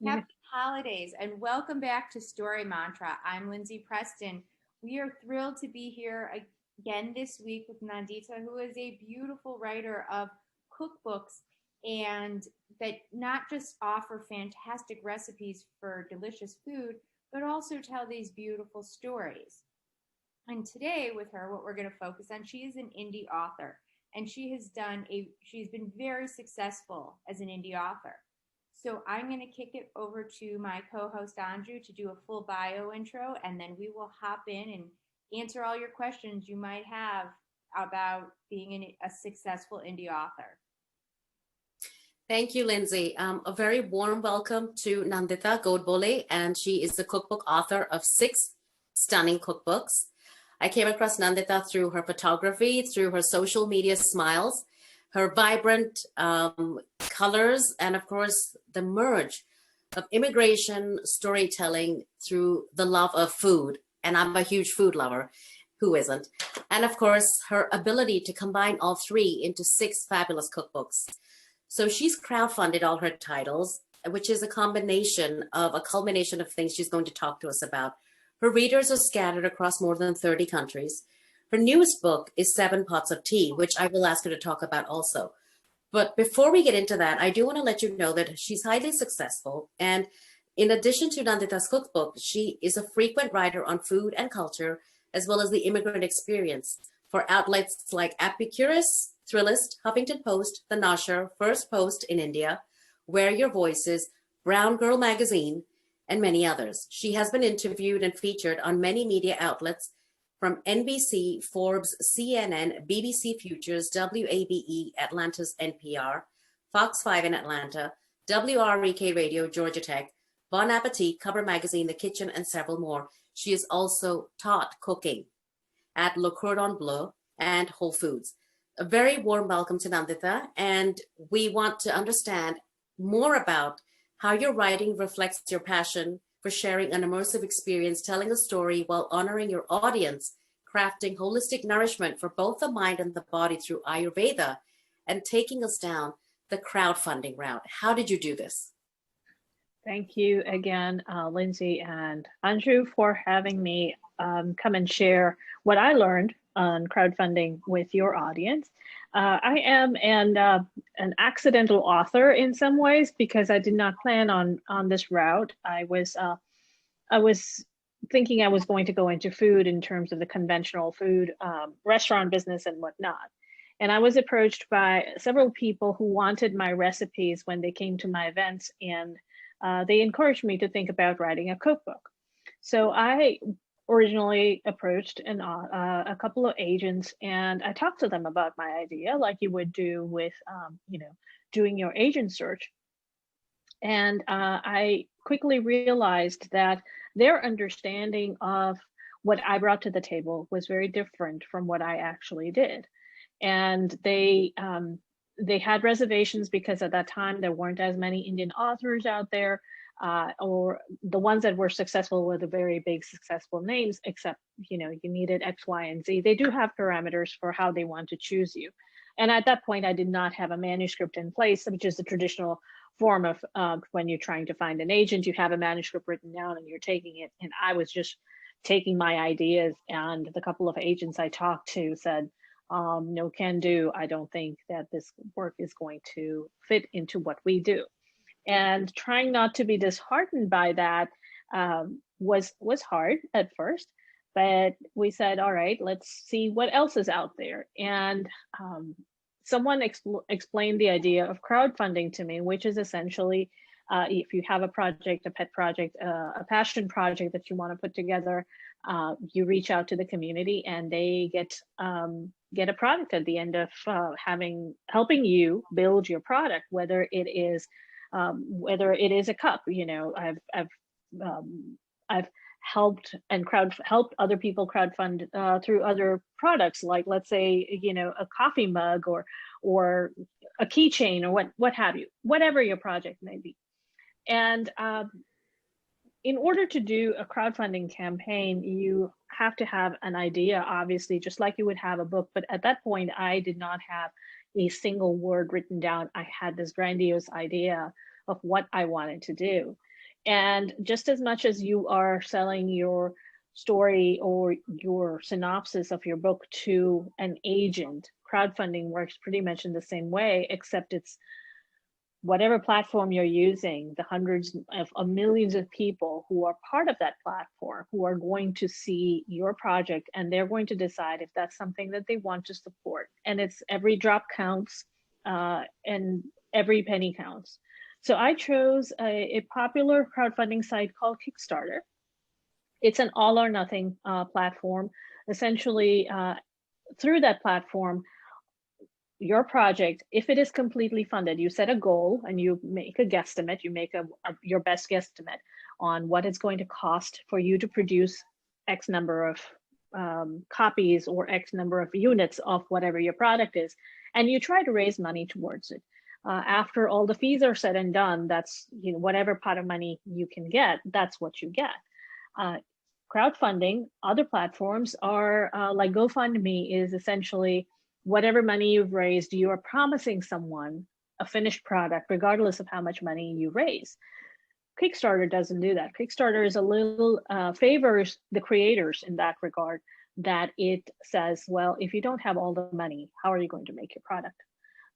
Happy holidays and welcome back to Story Mantra. I'm Lindsay Preston. We are thrilled to be here again this week with Nandita, who is a beautiful writer of cookbooks and that not just offer fantastic recipes for delicious food, but also tell these beautiful stories. And today with her, what we're going to focus on, she is an indie author and she's been very successful as an indie author. So I'm going to kick it over to my co-host Andrew to do a full bio intro, and then we will hop in and answer all your questions you might have about being a successful indie author. Thank you, Lindsay. A very warm welcome to Nandita Godbole, and she is the cookbook author of 6 stunning cookbooks. I came across Nandita through her photography, through her social media smiles, her vibrant colors, and of course, the merge of immigration storytelling through the love of food. And I'm a huge food lover. Who isn't? And of course, her ability to combine all 3 into 6 fabulous cookbooks. So she's crowdfunded all her titles, which is a culmination of things she's going to talk to us about. Her readers are scattered across more than 30 countries. Her newest book is 7 Pots of Tea, which I will ask her to talk about also. But before we get into that, I do want to let you know that she's highly successful. And in addition to Nandita's cookbook, she is a frequent writer on food and culture, as well as the immigrant experience for outlets like Epicurus, Thrillist, Huffington Post, The Nasher, First Post in India, Where Your Voice Is, Brown Girl Magazine, and many others. She has been interviewed and featured on many media outlets from NBC, Forbes, CNN, BBC Futures, WABE, Atlanta's NPR, Fox 5 in Atlanta, WREK Radio, Georgia Tech, Bon Appetit, Cover Magazine, The Kitchen, and several more. She has also taught cooking at Le Cordon Bleu and Whole Foods. A very warm welcome to Nandita, and we want to understand more about how your writing reflects your passion for sharing an immersive experience, telling a story while honoring your audience, crafting holistic nourishment for both the mind and the body through Ayurveda, and taking us down the crowdfunding route. How did you do this? Thank you again, Lindsay and Andrew, for having me come and share what I learned on crowdfunding with your audience. I am an accidental author in some ways because I did not plan on this route. I was thinking I was going to go into food in terms of the conventional food restaurant business and whatnot. And I was approached by several people who wanted my recipes when they came to my events, and they encouraged me to think about writing a cookbook. So I originally approached a couple of agents, and I talked to them about my idea, like you would do with, doing your agent search. And I quickly realized that their understanding of what I brought to the table was very different from what I actually did. And they had reservations because at that time there weren't as many Indian authors out there, or the ones that were successful were the very big successful names, except, you needed X, Y, and Z. They do have parameters for how they want to choose you. And at that point, I did not have a manuscript in place, which is the traditional form of when you're trying to find an agent, you have a manuscript written down and you're taking it. And I was just taking my ideas, and the couple of agents I talked to said, no can do. I don't think that this work is going to fit into what we do. And trying not to be disheartened by that was hard at first, but we said, all right, let's see what else is out there. And someone explained the idea of crowdfunding to me, which is essentially if you have a project, a pet project, a passion project that you want to put together, you reach out to the community and they get a product at the end of helping you build your product, whether it is a cup. I've helped other people crowdfund through other products, like, let's say, a coffee mug or a keychain or what have you, whatever your project may be. And in order to do a crowdfunding campaign, you have to have an idea, obviously, just like you would have a book. But at that point, I did not have a single word written down. I had this grandiose idea of what I wanted to do. And just as much as you are selling your story or your synopsis of your book to an agent, crowdfunding works pretty much in the same way, except it's whatever platform you're using, the hundreds of millions of people who are part of that platform, who are going to see your project, and they're going to decide if that's something that they want to support. And it's every drop counts, and every penny counts. So I chose a popular crowdfunding site called Kickstarter. It's an all or nothing platform. Essentially, through that platform, your project, if it is completely funded, you set a goal and you make a guesstimate, you make your best guesstimate on what it's going to cost for you to produce X number of copies or X number of units of whatever your product is, and you try to raise money towards it. After all the fees are said and done, that's, you know, whatever pot of money you can get, that's what you get. Crowdfunding, other platforms are like GoFundMe is essentially whatever money you've raised, you are promising someone a finished product, regardless of how much money you raise. Kickstarter doesn't do that. Kickstarter is a little favors the creators in that regard, that it says, well, if you don't have all the money, how are you going to make your product?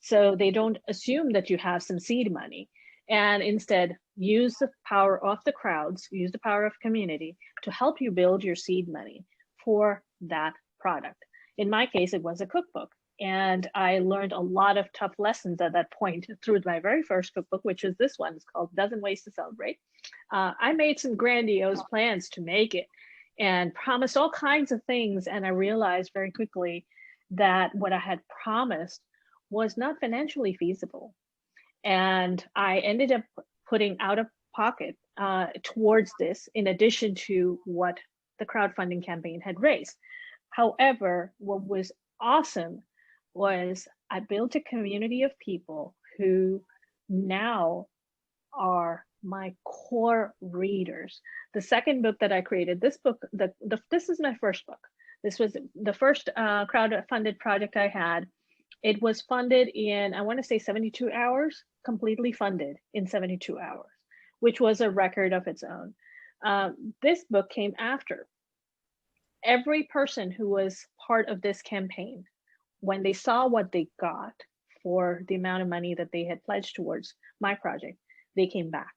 So they don't assume that you have some seed money, and instead use the power of the crowds, use the power of community to help you build your seed money for that product. In my case, it was a cookbook. And I learned a lot of tough lessons at that point through my very first cookbook, which is this one. It's called Dozen Ways to Celebrate. I made some grandiose plans to make it and promised all kinds of things. And I realized very quickly that what I had promised was not financially feasible. And I ended up putting out of pocket towards this, in addition to what the crowdfunding campaign had raised. However, what was awesome was I built a community of people who now are my core readers. The second book that I created, this book, this is my first book. This was the first crowdfunded project I had. It was funded in, I want to say 72 hours, completely funded in 72 hours, which was a record of its own. This book came after. Every person who was part of this campaign, when they saw what they got for the amount of money that they had pledged towards my project, they came back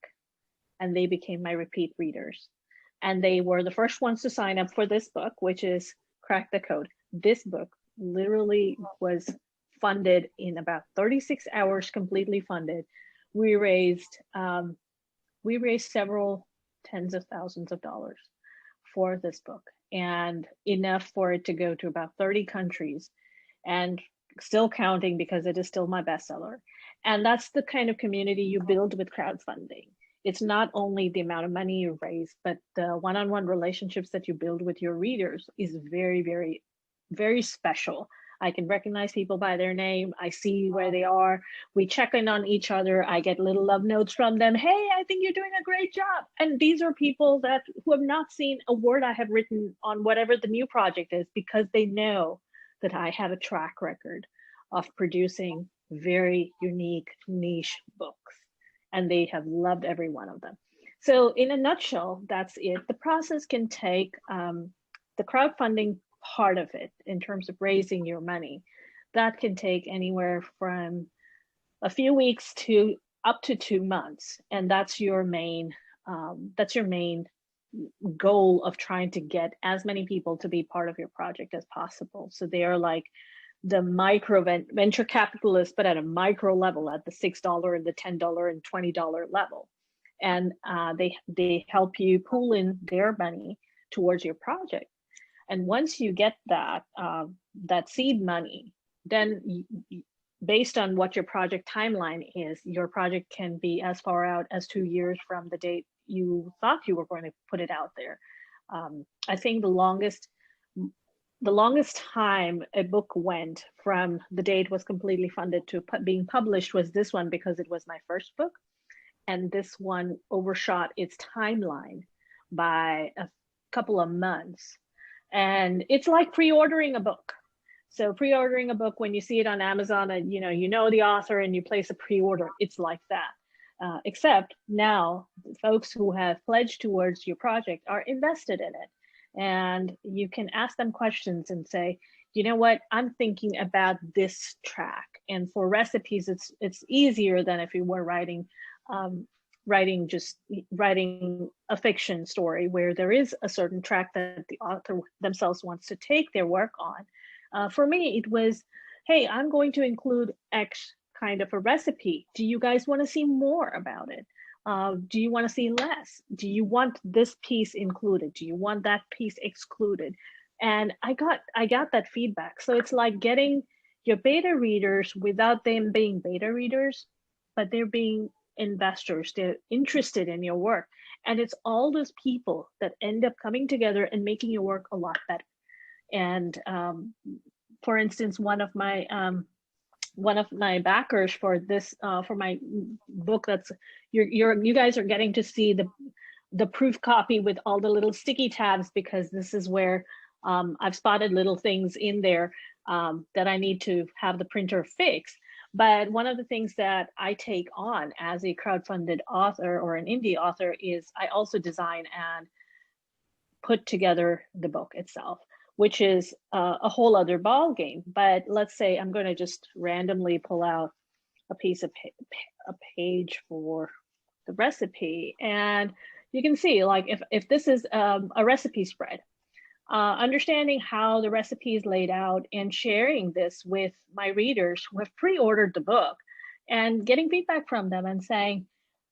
and they became my repeat readers. And they were the first ones to sign up for this book, which is Crack the Code. This book literally was funded in about 36 hours, completely funded. We raised several tens of thousands of dollars for this book, and enough for it to go to about 30 countries and still counting, because it is still my bestseller. And that's the kind of community you build with crowdfunding. It's not only the amount of money you raise, but the one-on-one relationships that you build with your readers is very, very, very special. I can recognize people by their name. I see where they are. We check in on each other. I get little love notes from them. Hey, I think you're doing a great job. And these are people who have not seen a word I have written on whatever the new project is, because they know that I have a track record of producing very unique niche books. And they have loved every one of them. So in a nutshell, that's it. The process can take the crowdfunding part of it, in terms of raising your money, that can take anywhere from a few weeks to up to 2 months. And that's your main goal of trying to get as many people to be part of your project as possible. So they are like the micro venture capitalists, but at a micro level, at the $6 and the $10 and $20 level. And they help you pool in their money towards your project. And once you get that seed money, then based on what your project timeline is, your project can be as far out as 2 years from the date you thought you were going to put it out there. I think the longest time a book went from the day it was completely funded to being published was this one, because it was my first book. And this one overshot its timeline by a couple of months. And it's like pre-ordering a book. So pre-ordering a book, when you see it on Amazon and you know the author and you place a pre-order, it's like that. except now folks who have pledged towards your project are invested in it. And you can ask them questions and say, you know what, I'm thinking about this track. And for recipes, it's easier than if you were writing writing a fiction story where there is a certain track that the author themselves wants to take their work on. For me, it was, hey, I'm going to include X kind of a recipe. Do you guys want to see more about it? Do you want to see less? Do you want this piece included? Do you want that piece excluded? And I got that feedback. So it's like getting your beta readers without them being beta readers, but they're being investors. They're interested in your work. And it's all those people that end up coming together and making your work a lot better. And for instance, one of my backers for this for my book, that's you guys are getting to see the proof copy with all the little sticky tabs, because this is where I've spotted little things in there that I need to have the printer fix. But one of the things that I take on as a crowdfunded author or an indie author is I also design and put together the book itself, which is a whole other ball game. But let's say I'm going to just randomly pull out a piece of a page for the recipe, and you can see, like, if this is a recipe spread, understanding how the recipe is laid out and sharing this with my readers who have pre-ordered the book and getting feedback from them and saying,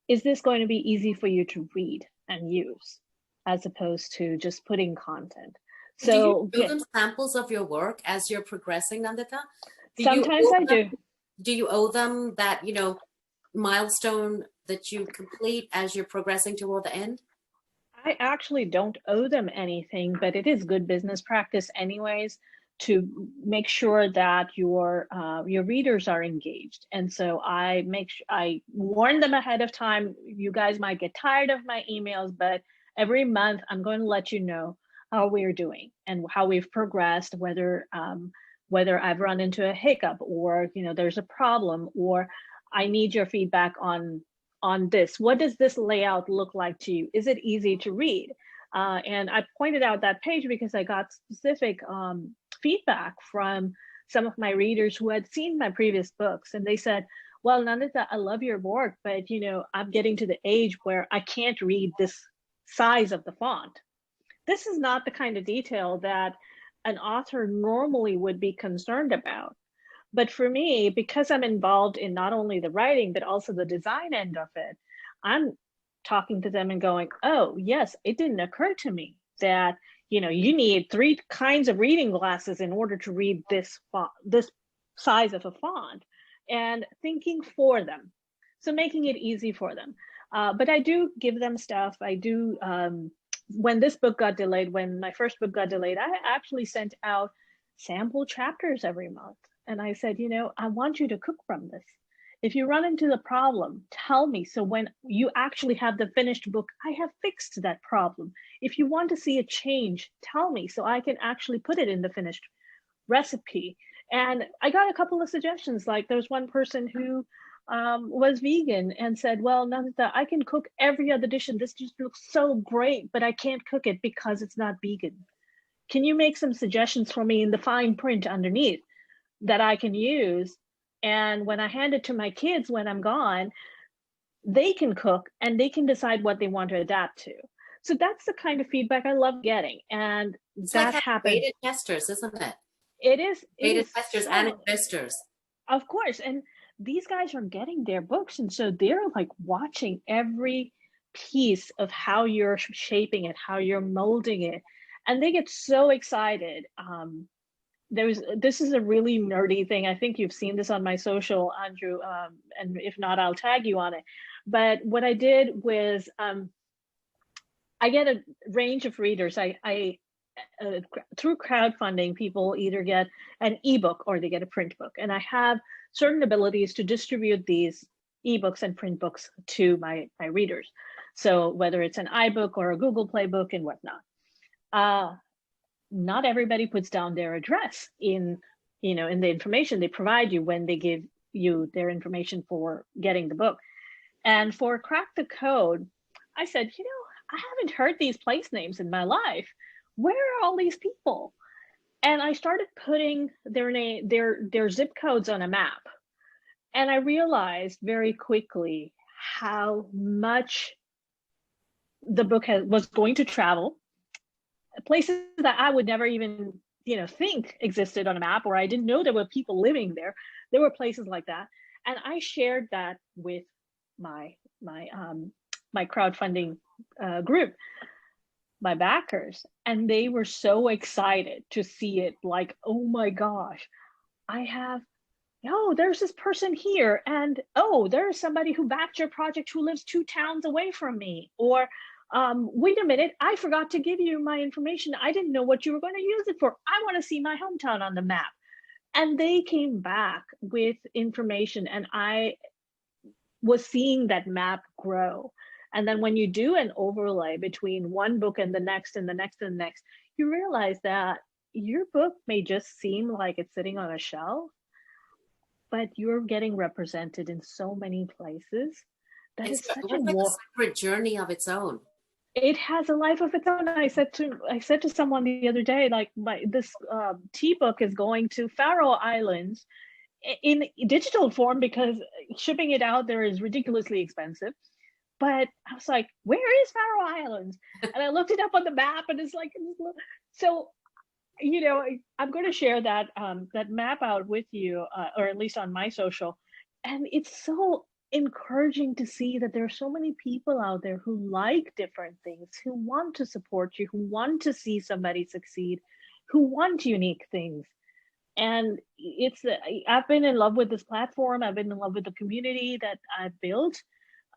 is this going to be easy for you to read and use, as opposed to just putting content. So do you show them samples of your work as you're progressing, Nandita? Sometimes I do. Do you owe them that, milestone that you complete as you're progressing toward the end? I actually don't owe them anything, but it is good business practice anyways to make sure that your readers are engaged. And so I warn them ahead of time. You guys might get tired of my emails, but every month I'm going to let you know how we're doing and how we've progressed, whether I've run into a hiccup, or there's a problem, or I need your feedback on this. What does this layout look like to you? Is it easy to read? And I pointed out that page because I got specific feedback from some of my readers who had seen my previous books, and they said, well, Nandita, I love your work, but I'm getting to the age where I can't read this size of the font. This is not the kind of detail that an author normally would be concerned about. But for me, because I'm involved in not only the writing, but also the design end of it, I'm talking to them and going, oh, yes, it didn't occur to me that, you need 3 kinds of reading glasses in order to read this size of a font, and thinking for them. So making it easy for them. But I do give them stuff. I do, when this book got delayed, when my first book got delayed, I actually sent out sample chapters every month. And I said, I want you to cook from this. If you run into the problem, tell me. So when you actually have the finished book, I have fixed that problem. If you want to see a change, tell me so I can actually put it in the finished recipe. And I got a couple of suggestions. Like there's one person who was vegan and said, well, Nandita, I can cook every other dish and this just looks so great, but I can't cook it because it's not vegan. Can you make some suggestions for me in the fine print underneath that I can use? And when I hand it to my kids when I'm gone, they can cook and they can decide what they want to adapt to. So that's the kind of feedback I love getting. And it's that like happens. Beta testers, isn't it? It is. Beta testers and investors. Of course. And these guys are getting their books. And so they're like watching every piece of how you're shaping it, how you're molding it. And they get so excited. This is a really nerdy thing. I think you've seen this on my social, Andrew, and if not, I'll tag you on it. But what I did was I get a range of readers. Through crowdfunding, people either get an ebook or they get a print book. And I have certain abilities to distribute these ebooks and print books to my readers. So whether it's an iBook or a Google Play book and whatnot. Not everybody puts down their address in the information they provide you when they give you their information for getting the book. And for Crack the Code, I said, I haven't heard these place names in my life. Where are all these people? And I started putting their zip codes on a map. And I realized very quickly how much the book was going to travel, places that I would never even think existed on a map, or I didn't know there were people living there. There were places like that, and I shared that with my crowdfunding group, my backers, and they were so excited to see it. Like, oh my gosh, there's this person here, and there's somebody who backed your project who lives 2 towns away from me, or wait a minute, I forgot to give you my information. I didn't know what you were going to use it for. I want to see my hometown on the map. And they came back with information, and I was seeing that map grow. And then when you do an overlay between one book and the next and the next and the next, you realize that your book may just seem like it's sitting on a shelf, but you're getting represented in so many places. That is such a separate journey of its own. It has a life of its own. I said to someone the other day, like, this tea book is going to Faroe Islands in digital form because shipping it out there is ridiculously expensive. But I was like, where is Faroe Islands? And I looked it up on the map, and it's like, so, I'm going to share that that map out with you, or at least on my social. And it's so encouraging to see that there are so many people out there who like different things, who want to support you, who want to see somebody succeed, who want unique things. And I've been in love with this platform. I've been in love with the community that I've built.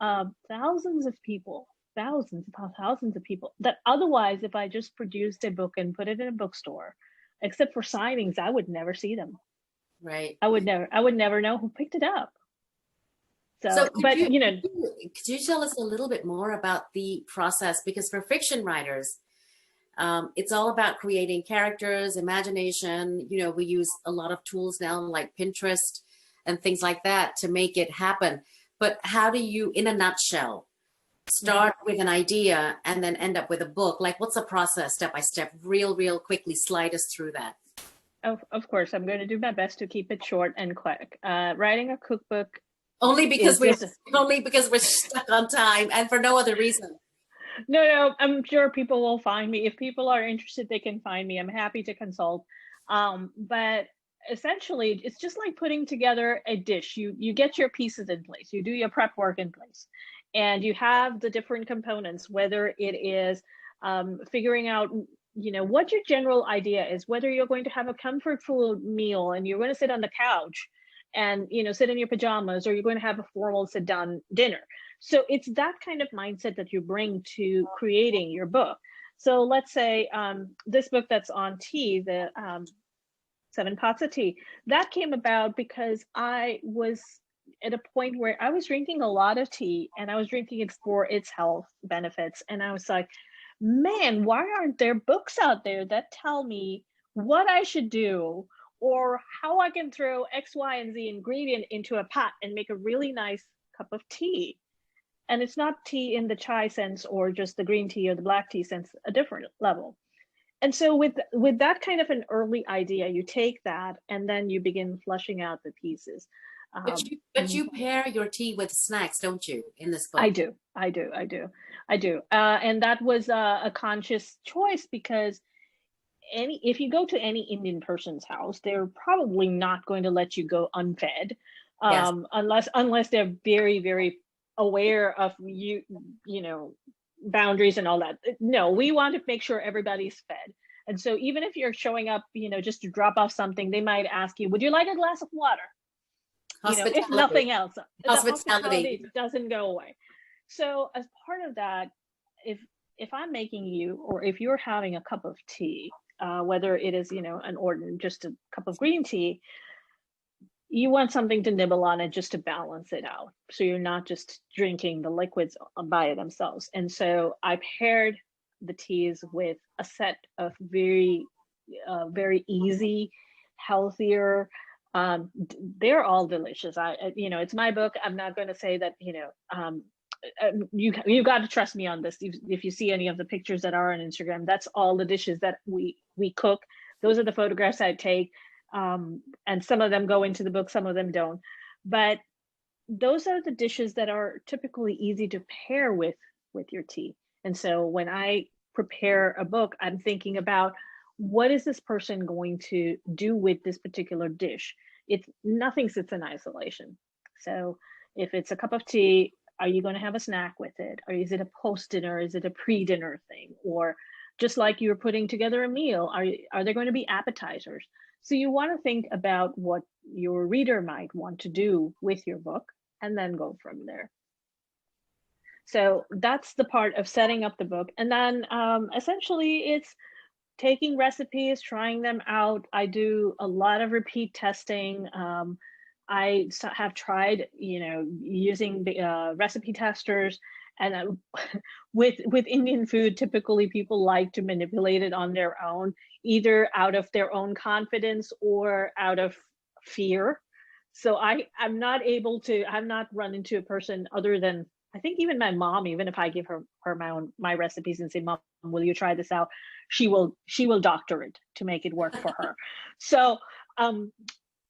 Thousands of people that otherwise, if I just produced a book and put it in a bookstore, except for signings, I would never see them. Right. I would never know who picked it up. So could you tell us a little bit more about the process? Because for fiction writers, it's all about creating characters, imagination. We use a lot of tools now like Pinterest and things like that to make it happen. But how do you, in a nutshell, start with an idea and then end up with a book? Like, what's the process step by step? Real quickly, slide us through that. Of course, I'm going to do my best to keep it short and quick. Writing a cookbook. Only because we're stuck on time, and for no other reason. No, I'm sure people will find me. If people are interested, they can find me. I'm happy to consult. But essentially, it's just like putting together a dish. You get your pieces in place. You do your prep work in place. And you have the different components, whether it is figuring out, what your general idea is, whether you're going to have a comfort food meal and you're going to sit on the couch and sit in your pajamas, or you're going to have a formal sit down dinner. So it's that kind of mindset that you bring to creating your book. So let's say this book that's on tea, the 7 Pots of Tea, that came about because I was at a point where I was drinking a lot of tea, and I was drinking it for its health benefits. And I was like, man, why aren't there books out there that tell me what I should do, or how I can throw X, Y, and Z ingredient into a pot and make a really nice cup of tea? And it's not tea in the chai sense or just the green tea or the black tea sense, a different level. And so with that kind of an early idea, you take that and then you begin fleshing out the pieces. But you pair your tea with snacks, don't you, in this book? I do. And that was a conscious choice, because if you go to any Indian person's house, they're probably not going to let you go unfed, Yes. unless they're very, very aware of boundaries and all that. No, we want to make sure everybody's fed. And so even if you're showing up, just to drop off something, they might ask you, would you like a glass of water? If nothing else, the hospitality doesn't go away. So as part of that, if I'm making you, or if you're having a cup of tea, whether it is, an ordinary, just a cup of green tea, you want something to nibble on it just to balance it out. So you're not just drinking the liquids by themselves. And so I paired the teas with a set of very easy, healthier, They're all delicious. It's my book. I'm not going to say that, you got to trust me on this. If you see any of the pictures that are on Instagram, that's all the dishes that we cook. Those are the photographs I take. And some of them go into the book, some of them don't. But those are the dishes that are typically easy to pair with your tea. And so when I prepare a book, I'm thinking about, what is this person going to do with this particular dish? Nothing sits in isolation. So if it's a cup of tea, are you going to have a snack with it? Or is it a post-dinner? Is it a pre-dinner thing? Or just like you're putting together a meal, are there going to be appetizers? So you want to think about what your reader might want to do with your book and then go from there. So that's the part of setting up the book. And then essentially it's taking recipes, trying them out. I do a lot of repeat testing. I have tried, using the recipe testers, and with Indian food, typically people like to manipulate it on their own, either out of their own confidence or out of fear. So I've not run into a person other than, I think even my mom, even if I give her my recipes and say, Mom, will you try this out? She will doctor it to make it work for her. So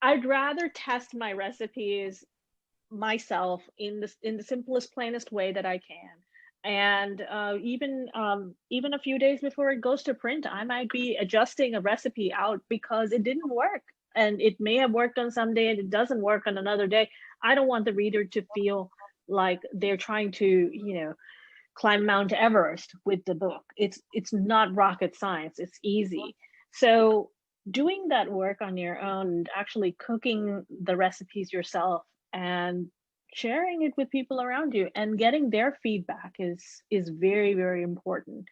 I'd rather test my recipes myself in the simplest, plainest way that I can. And even a few days before it goes to print, I might be adjusting a recipe out because it didn't work. And it may have worked on some day and it doesn't work on another day. I don't want the reader to feel like they're trying to, climb Mount Everest with the book. It's not rocket science. It's easy. So doing that work on your own, actually cooking the recipes yourself and sharing it with people around you and getting their feedback is very, very important.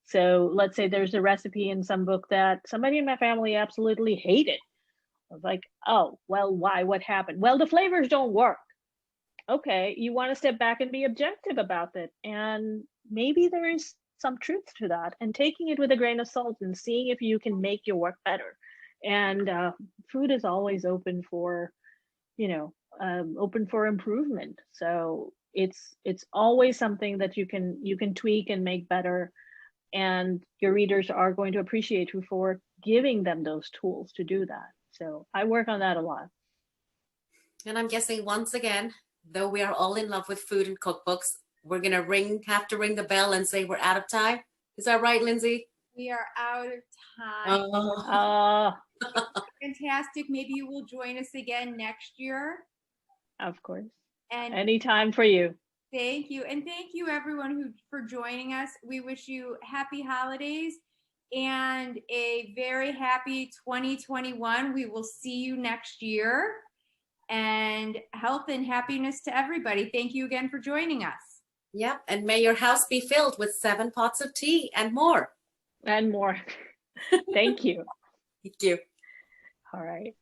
So let's say there's a recipe in some book that somebody in my family absolutely hated. I was like, oh, well, why? What happened? Well, the flavors don't work. Okay, you want to step back and be objective about it. And maybe there is some truth to that, and taking it with a grain of salt and seeing if you can make your work better. And food is always open for, open for improvement. So it's always something that you can tweak and make better. And your readers are going to appreciate you for giving them those tools to do that. So I work on that a lot. And I'm guessing, once again, though we are all in love with food and cookbooks, we're going to have to ring the bell and say we're out of time. Is that right, Lindsay? We are out of time. Fantastic. Maybe you will join us again next year. Of course. And anytime for you. Thank you. And thank you everyone for joining us. We wish you happy holidays and a very happy 2021. We will see you next year. And health and happiness to everybody. Thank you again for joining us. Yep. And may your house be filled with 7 pots of tea and more. And more. Thank you. Thank you. All right.